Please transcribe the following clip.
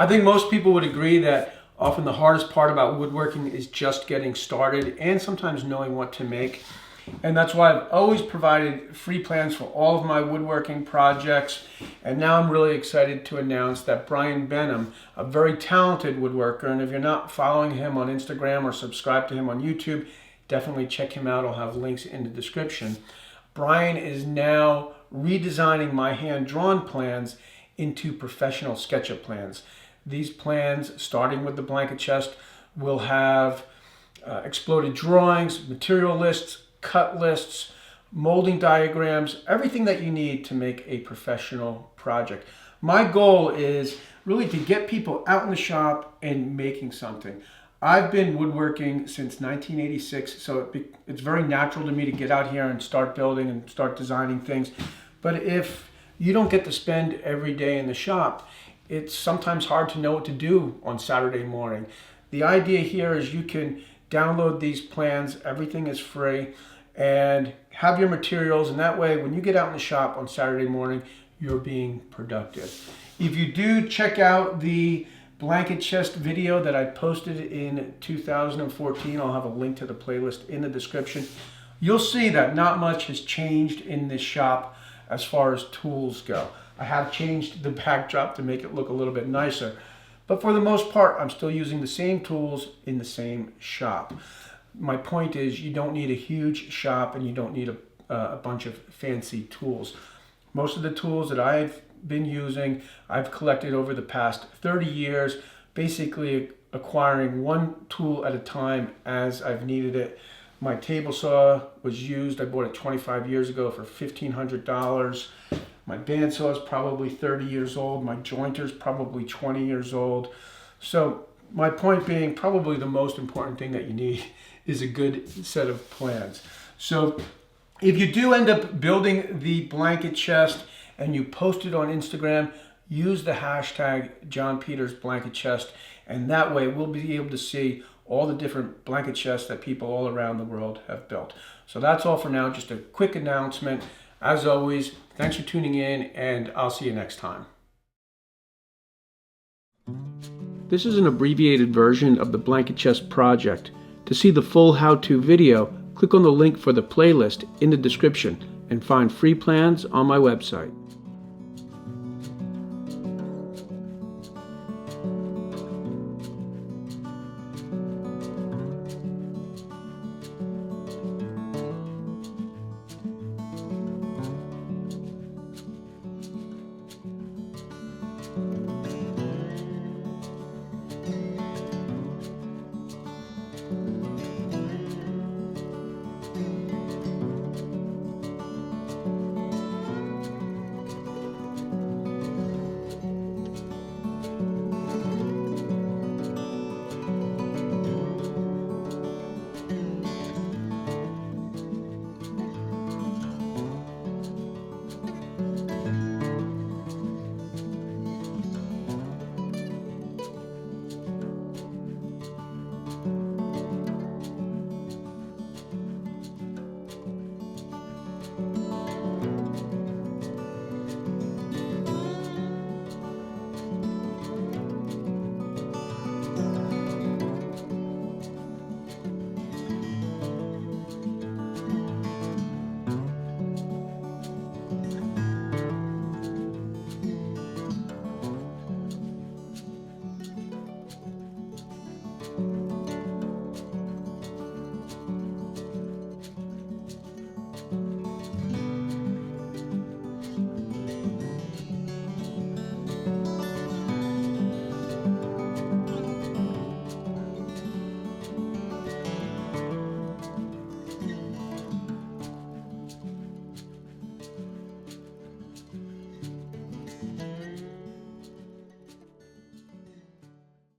I think most people would agree that often the hardest part about woodworking is just getting started and sometimes knowing what to make. And that's why I've always provided free plans for all of my woodworking projects. And now I'm really excited to announce that Brian Benhem, a very talented woodworker, and if you're not following him on Instagram or subscribe to him on YouTube, definitely check him out. I'll have links in the description. Brian is now redesigning my hand-drawn plans into professional SketchUp plans. These plans, starting with the blanket chest, will have exploded drawings, material lists, cut lists, molding diagrams, everything that you need to make a professional project. My goal is really to get people out in the shop and making something. I've been woodworking since 1986, so it's very natural to me to get out here and start building and start designing things. But if you don't get to spend every day in the shop, it's sometimes hard to know what to do on Saturday morning. The idea here is you can download these plans, everything is free, and have your materials, and that way when you get out in the shop on Saturday morning, you're being productive. If you do check out the blanket chest video that I posted in 2014, I'll have a link to the playlist in the description, you'll see that not much has changed in this shop as far as tools go. I have changed the backdrop to make it look a little bit nicer, but for the most part, I'm still using the same tools in the same shop. My point is you don't need a huge shop and you don't need a bunch of fancy tools. Most of the tools that I've been using, I've collected over the past 30 years, basically acquiring one tool at a time as I've needed it. My table saw was used, I bought it 25 years ago for $1,500. My bandsaw is probably 30 years old. My jointer is probably 20 years old. So my point being, probably the most important thing that you need is a good set of plans. So if you do end up building the blanket chest and you post it on Instagram, use the hashtag #JohnPetersBlanketChest, and that way we'll be able to see all the different blanket chests that people all around the world have built. So that's all for now, just a quick announcement. As always, thanks for tuning in, and I'll see you next time. This is an abbreviated version of the Blanket Chest project. To see the full how-to video, click on the link for the playlist in the description and find free plans on my website.